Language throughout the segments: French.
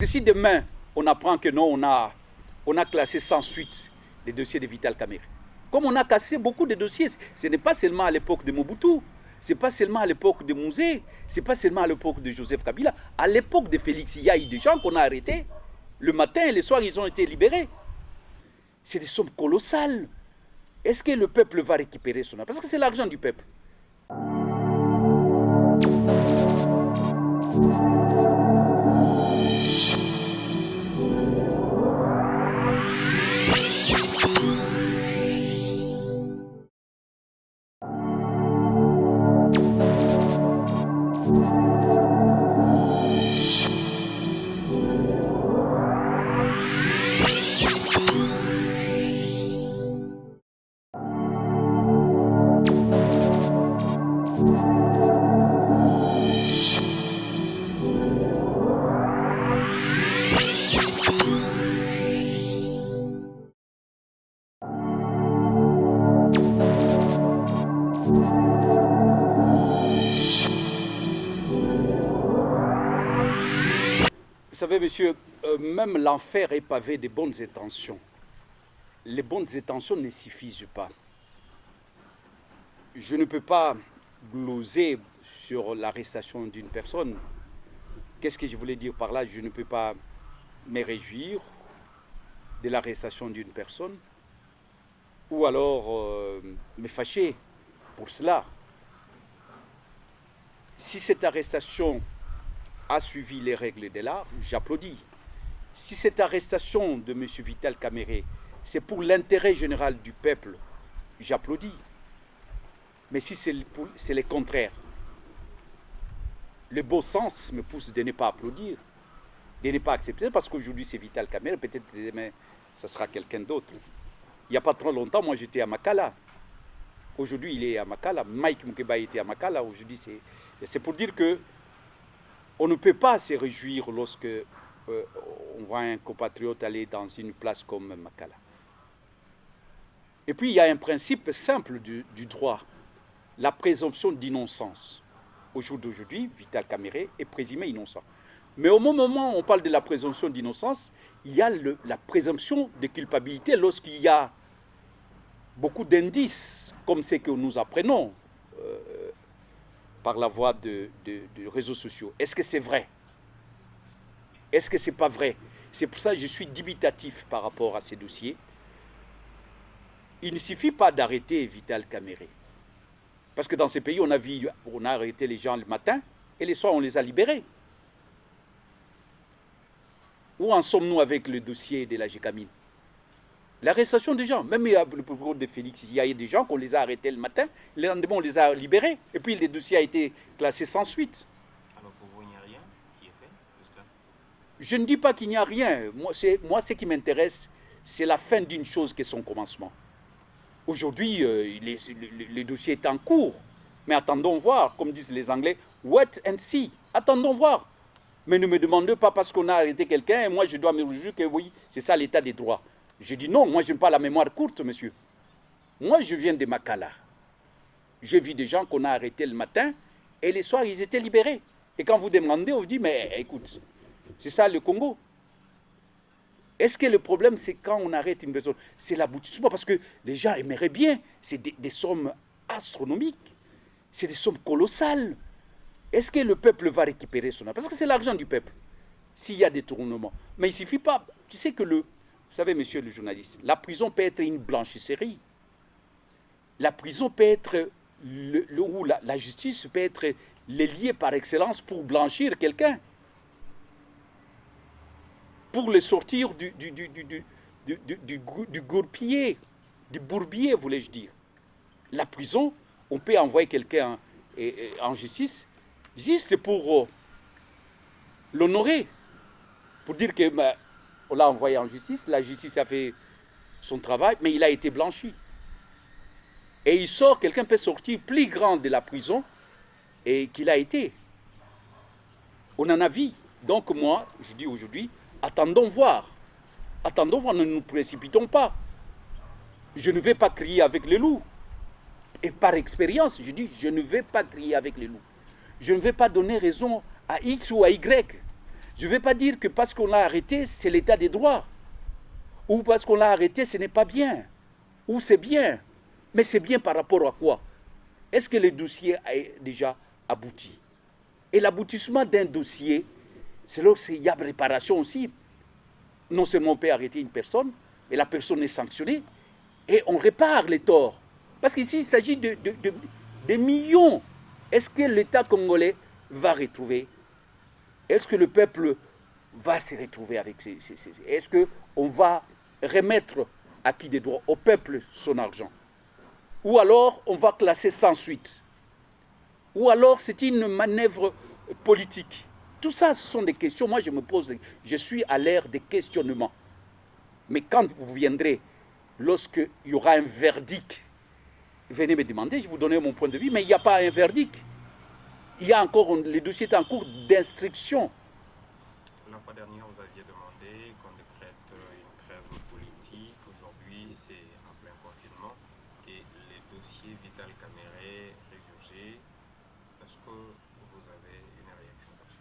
Si demain, on apprend que non, on a classé sans suite les dossiers de Vital Kamerhe, comme on a cassé beaucoup de dossiers, ce n'est pas seulement à l'époque de Mobutu, ce n'est pas seulement à l'époque de Mouzé, ce n'est pas seulement à l'époque de Joseph Kabila, à l'époque de Félix, il y a eu des gens qu'on a arrêtés. Le matin et le soir, ils ont été libérés. C'est des sommes colossales. Est-ce que le peuple va récupérer son argent? Parce que c'est l'argent du peuple. Vous savez, monsieur, même l'enfer est pavé de bonnes intentions. Les bonnes intentions ne suffisent pas. Je ne peux pas gloser sur l'arrestation d'une personne. Qu'est-ce que je voulais dire par là? Je ne peux pas me réjouir de l'arrestation d'une personne ou alors me fâcher pour cela. Si cette arrestation a suivi les règles de l'art, j'applaudis. Si cette arrestation de M. Vital Kamerhe, c'est pour l'intérêt général du peuple, j'applaudis. Mais si c'est le contraire, le bon sens me pousse de ne pas applaudir, de ne pas accepter, parce qu'aujourd'hui c'est Vital Kamerhe, peut-être demain ça sera quelqu'un d'autre. Il n'y a pas trop longtemps, moi j'étais à Makala. Aujourd'hui il est à Makala. Mike Mukeba était à Makala. Aujourd'hui c'est pour dire que on ne peut pas se réjouir lorsque on voit un compatriote aller dans une place comme Makala. Et puis il y a un principe simple du droit, la présomption d'innocence. Au jour d'aujourd'hui, Vital Kamerhe est présumé innocent. Mais au moment où on parle de la présomption d'innocence, il y a la présomption de culpabilité lorsqu'il y a beaucoup d'indices, comme ce que nous apprenons par la voie de réseaux sociaux. Est-ce que c'est vrai? Est-ce que ce n'est pas vrai? C'est pour ça que je suis dubitatif par rapport à ces dossiers. Il ne suffit pas d'arrêter Vital Kamerhe. Parce que dans ces pays, on a arrêté les gens le matin et le soir, on les a libérés. Où en sommes-nous avec le dossier de la Gécamine? L'arrestation des gens, même le procureur de Félix, il y a des gens qu'on les a arrêtés le matin, le lendemain on les a libérés, et puis le dossier a été classé sans suite. Alors pour vous, il n'y a rien qui est fait jusqu'à... Je ne dis pas qu'il n'y a rien. Moi, ce qui m'intéresse, c'est la fin d'une chose qui est son commencement. Aujourd'hui, le dossier est en cours, mais attendons voir, comme disent les Anglais, wait and see, attendons voir. Mais ne me demandez pas parce qu'on a arrêté quelqu'un, et moi je dois me réjouir que oui, c'est ça l'état des droits. Je dis non, moi je n'ai pas la mémoire courte, monsieur. Moi je viens de Makala. J'ai vu des gens qu'on a arrêtés le matin et les soirs ils étaient libérés. Et quand vous demandez, on vous dit, mais écoute, c'est ça le Congo. Est-ce que le problème c'est quand on arrête une personne? C'est l'aboutissement parce que les gens aimeraient bien. C'est des sommes astronomiques. C'est des sommes colossales. Est-ce que le peuple va récupérer son argent? Parce que c'est l'argent du peuple. S'il y a des tournements. Mais il ne suffit pas. Tu sais que vous savez, monsieur le journaliste, la prison peut être une blanchisserie. La prison peut être, la justice peut être le lieu par excellence pour blanchir quelqu'un. Pour le sortir du gourpier, du bourbier, voulais-je dire. La prison, on peut envoyer quelqu'un en justice, juste pour l'honorer, pour dire que... on l'a envoyé en justice, la justice a fait son travail, mais il a été blanchi. Et il sort, quelqu'un peut sortir plus grand de la prison et qu'il a été. On en a vu. Donc moi, je dis aujourd'hui, attendons voir. Attendons voir, ne nous précipitons pas. Je ne vais pas crier avec les loups. Et par expérience, je dis, je ne vais pas crier avec les loups. Je ne vais pas donner raison à X ou à Y. Je ne vais pas dire que parce qu'on l'a arrêté, c'est l'état des droits. Ou parce qu'on l'a arrêté, ce n'est pas bien. Ou c'est bien. Mais c'est bien par rapport à quoi? Est-ce que le dossier a déjà abouti? Et l'aboutissement d'un dossier, c'est lorsqu'il y a réparation aussi. Non seulement on peut arrêter une personne, mais la personne est sanctionnée et on répare les torts. Parce qu'ici, il s'agit de millions. Est-ce que l'État congolais va retrouver? Est-ce que le peuple va se retrouver avec est-ce qu'on va remettre à qui des droits au peuple son argent? Ou alors on va classer sans suite? Ou alors c'est une manœuvre politique? Tout ça, ce sont des questions. Moi, je me pose, je suis à l'ère des questionnements. Mais quand vous viendrez, lorsqu'il y aura un verdict, venez me demander, je vais vous donner mon point de vue, mais il n'y a pas un verdict. Il y a encore, le dossier est en cours d'instruction. La fois dernière, vous aviez demandé qu'on décrète une trêve politique. Aujourd'hui, c'est en plein confinement. Et les dossiers Vital Kamerhe réjugés, est-ce que vous avez une réaction là-dessus?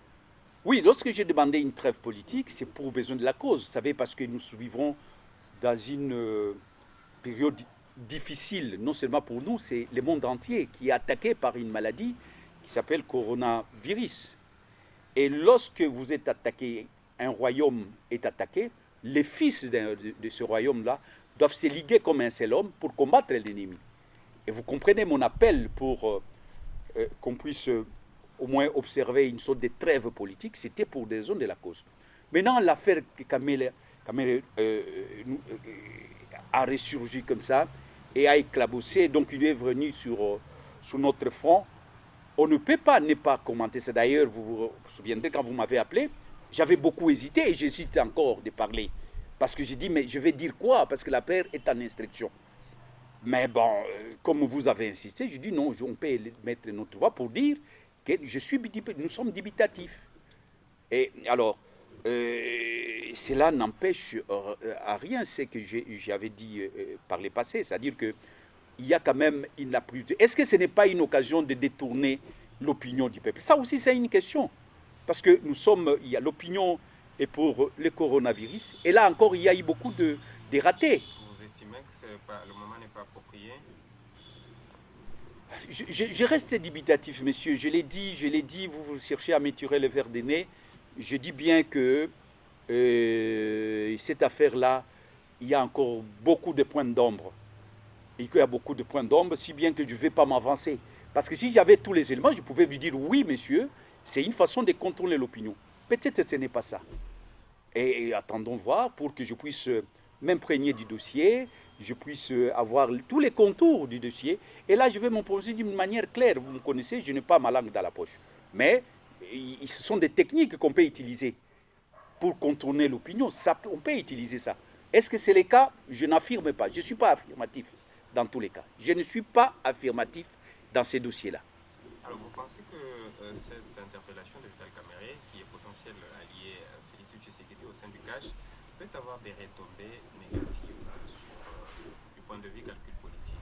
Oui, lorsque j'ai demandé une trêve politique, c'est pour besoin de la cause. Vous savez, parce que nous vivons dans une période difficile, non seulement pour nous, c'est le monde entier qui est attaqué par une maladie qui s'appelle coronavirus. Et lorsque vous êtes attaqué, un royaume est attaqué, les fils de ce royaume-là doivent se liguer comme un seul homme pour combattre l'ennemi. Et vous comprenez mon appel pour qu'on puisse au moins observer une sorte de trêve politique, c'était pour des raisons de la cause. Maintenant, l'affaire Kamerhe a ressurgi comme ça et a éclaboussé, donc il est venu sur notre front. On ne peut pas ne pas commenter ça. D'ailleurs, vous vous souviendrez, quand vous m'avez appelé, j'avais beaucoup hésité et j'hésite encore de parler. Parce que j'ai dit, mais je vais dire quoi? Parce que l'affaire est en instruction. Mais bon, comme vous avez insisté, je dis non, on peut mettre notre voix pour dire que nous sommes dubitatifs. Et alors, cela n'empêche à rien ce que j'avais dit par le passé, c'est-à-dire que il y a quand même une appui. Est-ce que ce n'est pas une occasion de détourner l'opinion du peuple? Ça aussi, c'est une question. Parce que il y a l'opinion et pour le coronavirus, et là encore, il y a eu beaucoup de ratés. Vous estimez que le moment n'est pas approprié? Je reste dubitatif, monsieur. Je l'ai dit, vous cherchez à m'étirer le verre des nez. Je dis bien que cette affaire-là, il y a encore beaucoup de points d'ombre. Et qu'il y a beaucoup de points d'ombre, si bien que je ne vais pas m'avancer. Parce que si j'avais tous les éléments, je pouvais lui dire oui, monsieur, c'est une façon de contrôler l'opinion. Peut-être que ce n'est pas ça. Et attendons voir pour que je puisse m'imprégner du dossier, je puisse avoir tous les contours du dossier. Et là, je vais m'en poser d'une manière claire. Vous me connaissez, je n'ai pas ma langue dans la poche. Mais ce sont des techniques qu'on peut utiliser pour contourner l'opinion. On peut utiliser ça. Est-ce que c'est le cas? Je n'affirme pas. Je ne suis pas affirmatif dans tous les cas. Je ne suis pas affirmatif dans ces dossiers-là. Alors, vous pensez que cette interpellation de Vital Kamerhe, qui est potentiel allié Félix Tshisekedi au sein du CACH, peut avoir des retombées négatives du point de vue calcul politique?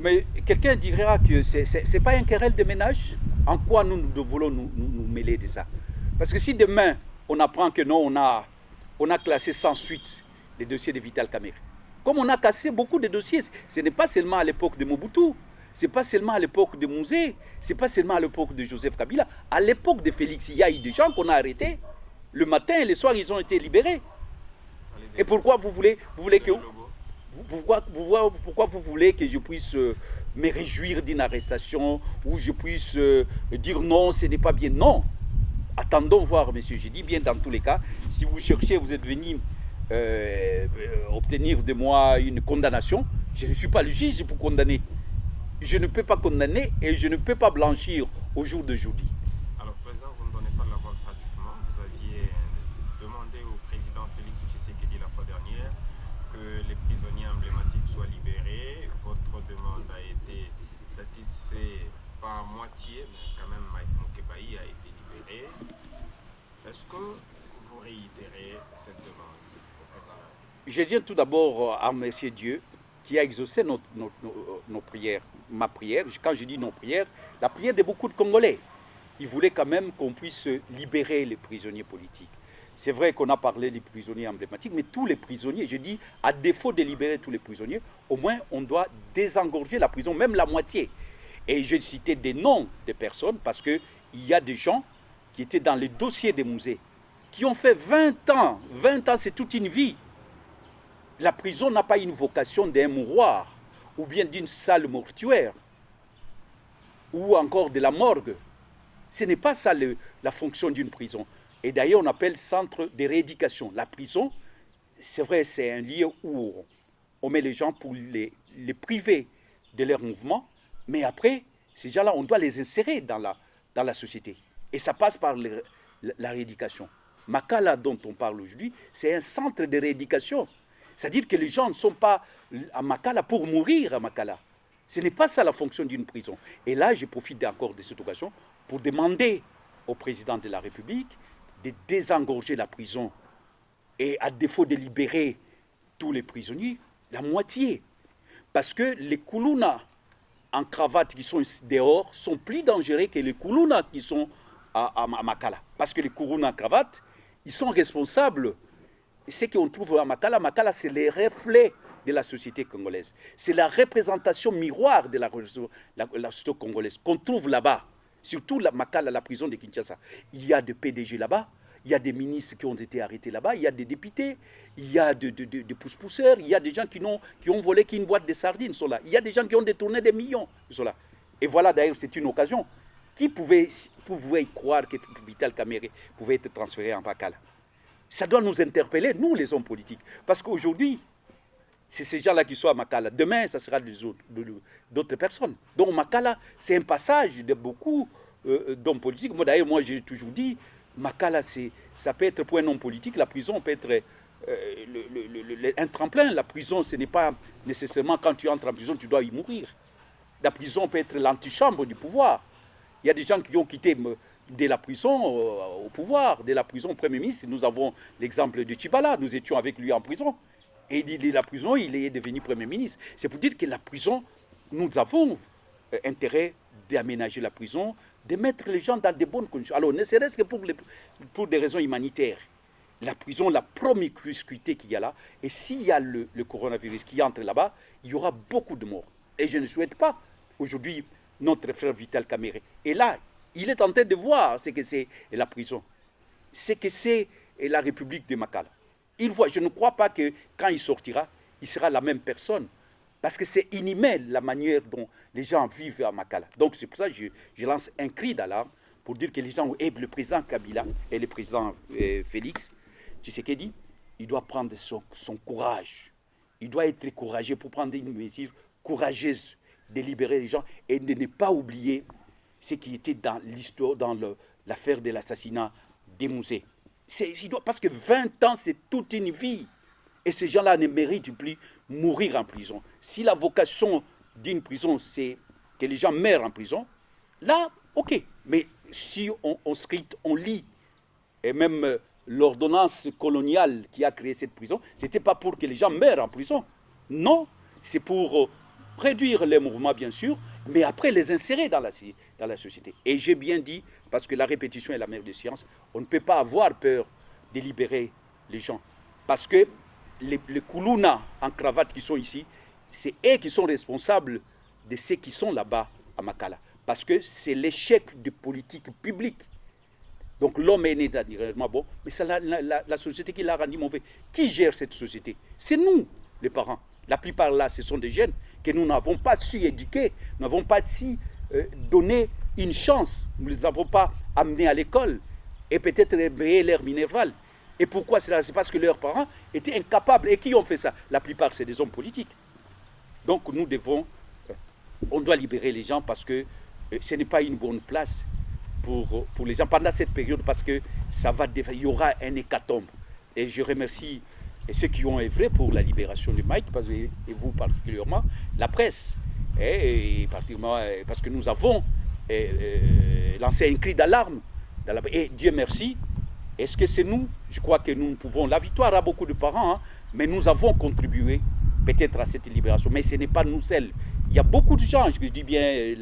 Mais quelqu'un dira que ce n'est pas un querelle de ménage. En quoi nous voulons nous mêler de ça? Parce que si demain, on apprend que non, on a classé sans suite les dossiers de Vital Kamerhe, comme on a cassé beaucoup de dossiers, ce n'est pas seulement à l'époque de Mobutu, ce n'est pas seulement à l'époque de Mouzé, ce n'est pas seulement à l'époque de Joseph Kabila. À l'époque de Félix, il y a eu des gens qu'on a arrêtés. Le matin et le soir, ils ont été libérés. Et pourquoi vous voulez que... Pourquoi vous voulez que je puisse me réjouir d'une arrestation ou je puisse dire non, ce n'est pas bien? Non. Attendons voir, monsieur. Je dis bien dans tous les cas, si vous cherchez, vous êtes venu obtenir de moi une condamnation, je ne suis pas le juge pour condamner. Je ne peux pas condamner et je ne peux pas blanchir au jour d'aujourd'hui. Alors, président, vous ne donnez pas la voix gratuitement. Vous aviez demandé au président Félix Tshisekedi la fois dernière que les prisonniers emblématiques soient libérés. Votre demande a été satisfaite pas à moitié, mais quand même Mike Mokebaï a été libéré. Est-ce que vous réitérez cette demande au président? Je tiens tout d'abord à remercier Dieu qui a exaucé nos prières, ma prière. Quand je dis nos prières, la prière de beaucoup de Congolais. il voulait quand même qu'on puisse libérer les prisonniers politiques. C'est vrai qu'on a parlé des prisonniers emblématiques, mais tous les prisonniers, je dis, à défaut de libérer tous les prisonniers, au moins on doit désengorger la prison, même la moitié. Et j'ai cité des noms de personnes parce qu'il y a des gens qui étaient dans les dossiers des musées, qui ont fait 20 ans. 20 ans, c'est toute une vie. La prison n'a pas une vocation d'un mouroir, ou bien d'une salle mortuaire, ou encore de la morgue. Ce n'est pas ça la fonction d'une prison. Et d'ailleurs, on appelle centre de rééducation. La prison, c'est vrai, c'est un lieu où on met les gens pour les priver de leur mouvement, mais après, ces gens-là, on doit les insérer dans la société. Et ça passe par la rééducation. Makala, dont on parle aujourd'hui, c'est un centre de rééducation. C'est-à-dire que les gens ne sont pas à Makala pour mourir à Makala. Ce n'est pas ça la fonction d'une prison. Et là, je profite encore de cette occasion pour demander au président de la République de désengorger la prison et à défaut de libérer tous les prisonniers, la moitié. Parce que les koulouna en cravate qui sont dehors sont plus dangereux que les koulouna qui sont à Makala. Parce que les koulouna en cravate, ils sont responsables. Ce qu'on trouve à Makala, Makala, c'est les reflets de la société congolaise. C'est la représentation miroir de la société congolaise qu'on trouve là-bas. Surtout Makala, la prison de Kinshasa. Il y a des PDG là-bas, il y a des ministres qui ont été arrêtés là-bas, il y a des députés, il y a des pousse-pousseurs, il y a des gens qui ont volé qu'une boîte de sardines, sont là. Il y a des gens qui ont détourné des millions, sont là. Et voilà, d'ailleurs, c'est une occasion. Qui pouvait y croire que Vital Kamerhe pouvait être transféré en Makala? Ça doit nous interpeller, nous les hommes politiques. Parce qu'aujourd'hui, c'est ces gens-là qui sont à Makala. Demain, ça sera d'autres personnes. Donc Makala, c'est un passage de beaucoup d'hommes politiques. Moi d'ailleurs, j'ai toujours dit, Makala, ça peut être pour un homme politique, la prison peut être un tremplin. La prison, ce n'est pas nécessairement quand tu entres en prison, tu dois y mourir. La prison peut être l'antichambre du pouvoir. Il y a des gens qui ont quitté de la prison au pouvoir, de la prison au Premier ministre. Nous avons l'exemple de Tchibala, nous étions avec lui en prison. Et de la prison, il est devenu Premier ministre. C'est pour dire que la prison, nous avons intérêt d'aménager la prison, de mettre les gens dans de bonnes conditions. Alors, ne serait-ce que pour des raisons humanitaires, la prison, la promiscuité qu'il y a là, et s'il y a le coronavirus qui entre là-bas, il y aura beaucoup de morts. Et je ne souhaite pas, aujourd'hui, notre frère Vital Kamerhe. Et là, il est en train de voir ce que c'est la prison, ce que c'est la République de Makala. Il voit, je ne crois pas que quand il sortira, il sera la même personne. Parce que c'est inhumain la manière dont les gens vivent à Makala. Donc c'est pour ça que je lance un cri d'alarme pour dire que les gens aiment le président Kabila et le président Félix Tshisekedi. Il doit prendre son courage. Il doit être courageux pour prendre une mesure courageuse de libérer les gens et de ne pas oublier ce qui était dans l'histoire, dans l'affaire de l'assassinat des musées. Parce que 20 ans, c'est toute une vie. Et ces gens-là ne méritent plus mourir en prison. Si la vocation d'une prison, c'est que les gens meurent en prison, là, ok. Mais si on scripte, on lit, et même l'ordonnance coloniale qui a créé cette prison, ce n'était pas pour que les gens meurent en prison. Non, c'est pour réduire les mouvements, bien sûr, mais après les insérer dans la société. Et j'ai bien dit, parce que la répétition est la mère des sciences, on ne peut pas avoir peur de libérer les gens. Parce que les koulouna en cravate qui sont ici, c'est eux qui sont responsables de ceux qui sont là-bas à Makala. Parce que c'est l'échec de politique publique. Donc l'homme est né naturellement bon, mais c'est la société qui l'a rendu mauvais. Qui gère cette société? C'est nous, les parents. La plupart là, ce sont des jeunes que nous n'avons pas su éduquer, nous n'avons pas su donner une chance. Nous ne les avons pas amenés à l'école et peut-être éveiller leur minerval. Et pourquoi cela? C'est parce que leurs parents étaient incapables. Et qui ont fait ça? La plupart, c'est des hommes politiques. Donc nous on doit libérer les gens parce que ce n'est pas une bonne place pour les gens pendant cette période, parce que il y aura un hécatombe. Et je remercie ceux qui ont œuvré pour la libération de Mike, et vous particulièrement, la presse, et particulièrement parce que nous avons lancé un cri d'alarme. Et Dieu merci. Est-ce que c'est nous? Je crois que nous pouvons. La victoire a beaucoup de parents, mais nous avons contribué peut-être à cette libération. Mais ce n'est pas nous seuls. Il y a beaucoup de gens, je dis bien,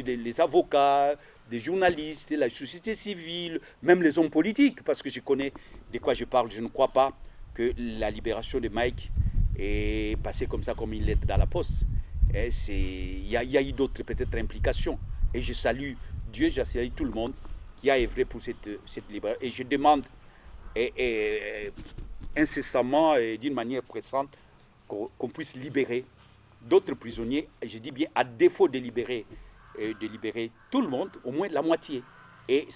les avocats, des journalistes, la société civile, même les hommes politiques, parce que je connais de quoi je parle. Je ne crois pas que la libération de Mike est passée comme ça, comme il est dans la poste. Il y a eu d'autres peut-être implications. Et je salue Dieu, je salue tout le monde qui a œuvré pour cette libération. Et je demande incessamment et d'une manière pressante qu'on puisse libérer d'autres prisonniers. Et je dis bien à défaut de libérer tout le monde, au moins la moitié. Et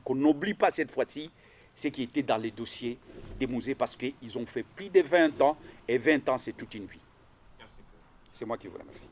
qu'on n'oublie pas cette fois-ci ce qui était dans les dossiers des musées, parce qu'ils ont fait plus de 20 ans, et 20 ans c'est toute une vie. Merci. C'est moi qui vous remercie.